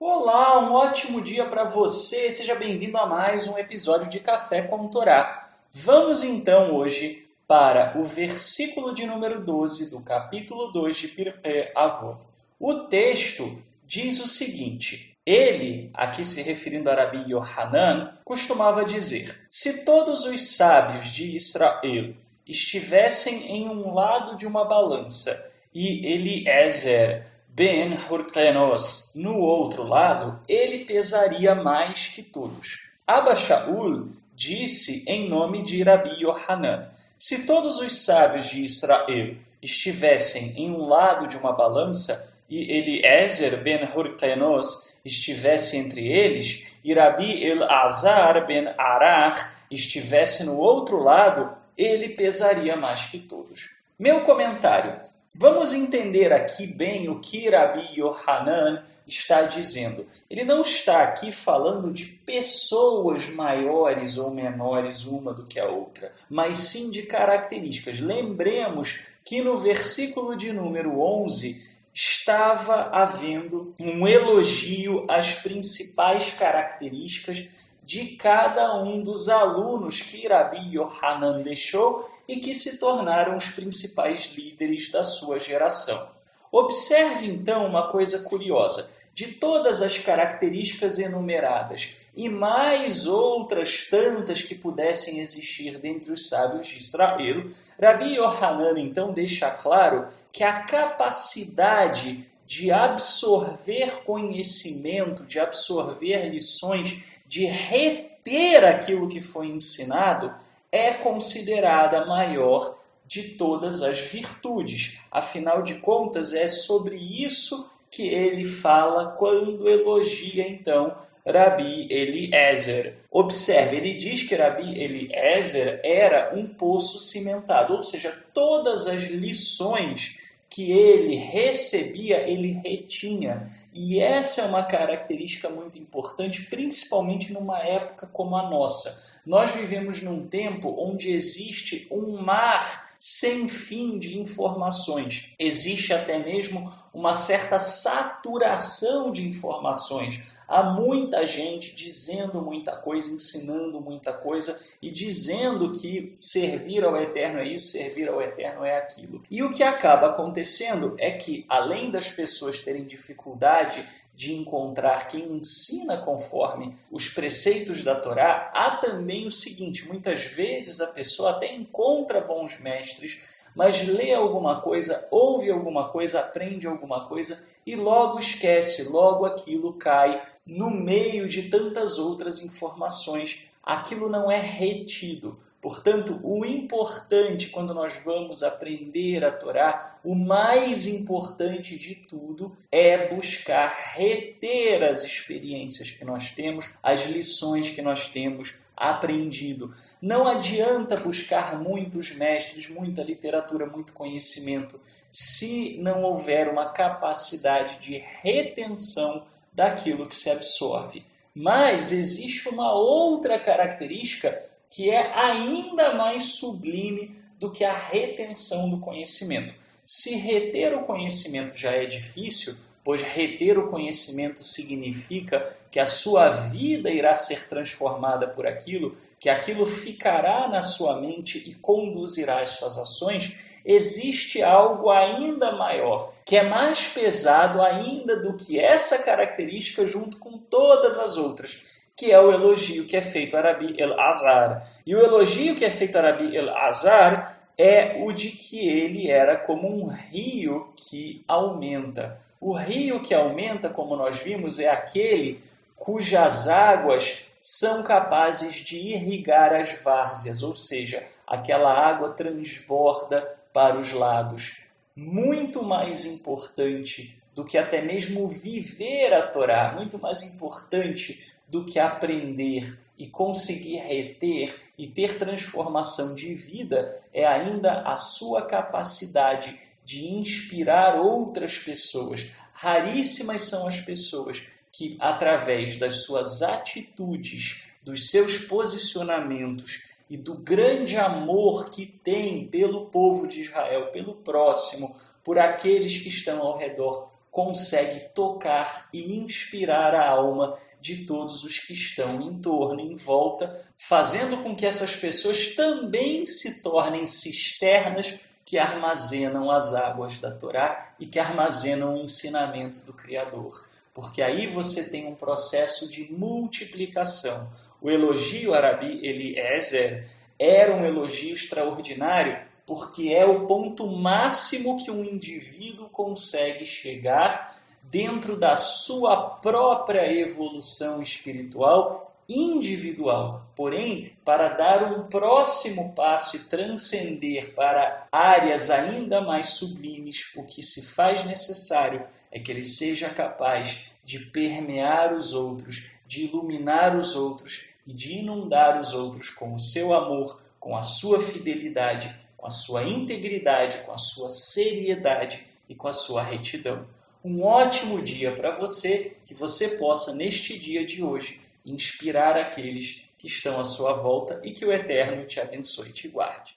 Olá, um ótimo dia para você. Seja bem-vindo a mais um episódio de Café com Torá. Vamos então hoje para o versículo de número 12 do capítulo 2 de Pirkei Avot. O texto diz o seguinte: ele, aqui se referindo a Rabi Yohanan, costumava dizer: se todos os sábios de Israel estivessem em um lado de uma balança e Eliezer Ben Hurkenos no outro lado, ele pesaria mais que todos. Abba Shaul disse em nome de Rabi Yohanan: se todos os sábios de Israel estivessem em um lado de uma balança e Eliezer ben Hurkenos estivesse entre eles e Rabi Elazar ben Arach estivesse no outro lado, ele pesaria mais que todos. Meu comentário: vamos entender aqui bem o que Rabi Yohanan está dizendo. Ele não está aqui falando de pessoas maiores ou menores uma do que a outra, mas sim de características. Lembremos que no versículo de número 11 estava havendo um elogio às principais características de cada um dos alunos que Rabi Yohanan deixou e que se tornaram os principais líderes da sua geração. Observe então uma coisa curiosa: de todas as características enumeradas e mais outras tantas que pudessem existir dentre os sábios de Israel, Rabi Yohanan então deixa claro que a capacidade de absorver conhecimento, de absorver lições, de reter aquilo que foi ensinado, é considerada maior de todas as virtudes. Afinal de contas, é sobre isso que ele fala quando elogia, então, Rabi Eliezer. Observe, ele diz que Rabi Eliezer era um poço cimentado, ou seja, todas as lições que ele recebia, ele retinha. E essa é uma característica muito importante, principalmente numa época como a nossa. Nós vivemos num tempo onde existe um mar sem fim de informações. Existe até mesmo uma certa saturação de informações. Há muita gente dizendo muita coisa, ensinando muita coisa e dizendo que servir ao Eterno é isso, servir ao Eterno é aquilo. E o que acaba acontecendo é que, além das pessoas terem dificuldade de encontrar quem ensina conforme os preceitos da Torá, há também o seguinte: muitas vezes a pessoa até encontra bons mestres, mas lê alguma coisa, ouve alguma coisa, aprende alguma coisa e logo esquece, logo aquilo cai no meio de tantas outras informações. Aquilo não é retido. Portanto, o importante quando nós vamos aprender a Torá, o mais importante de tudo é buscar reter as experiências que nós temos, as lições que nós temos aprendido. Não adianta buscar muitos mestres, muita literatura, muito conhecimento, se não houver uma capacidade de retenção daquilo que se absorve. Mas existe uma outra característica que é ainda mais sublime do que a retenção do conhecimento. Se reter o conhecimento já é difícil, pois reter o conhecimento significa que a sua vida irá ser transformada por aquilo, que aquilo ficará na sua mente e conduzirá as suas ações, existe algo ainda maior, que é mais pesado ainda do que essa característica junto com todas as outras, que é o elogio que é feito a Rabi Elazar. E o elogio que é feito a Rabi Elazar é o de que ele era como um rio que aumenta. O rio que aumenta, como nós vimos, é aquele cujas águas são capazes de irrigar as várzeas, ou seja, aquela água transborda para os lados. Muito mais importante do que até mesmo viver a Torá, muito mais importante do que aprender e conseguir reter e ter transformação de vida, é ainda a sua capacidade de inspirar outras pessoas. Raríssimas são as pessoas que, através das suas atitudes, dos seus posicionamentos e do grande amor que tem pelo povo de Israel, pelo próximo, por aqueles que estão ao redor, consegue tocar e inspirar a alma de todos os que estão em torno, em volta, fazendo com que essas pessoas também se tornem cisternas que armazenam as águas da Torá e que armazenam o ensinamento do Criador. Porque aí você tem um processo de multiplicação. O elogio a Rabi Eliezer era um elogio extraordinário porque é o ponto máximo que um indivíduo consegue chegar dentro da sua própria evolução espiritual individual. Porém, para dar um próximo passo e transcender para áreas ainda mais sublimes, o que se faz necessário é que ele seja capaz de permear os outros, de iluminar os outros e de inundar os outros com o seu amor, com a sua fidelidade, com a sua integridade, com a sua seriedade e com a sua retidão. Um ótimo dia para você, que você possa, neste dia de hoje, inspirar aqueles que estão à sua volta e que o Eterno te abençoe e te guarde.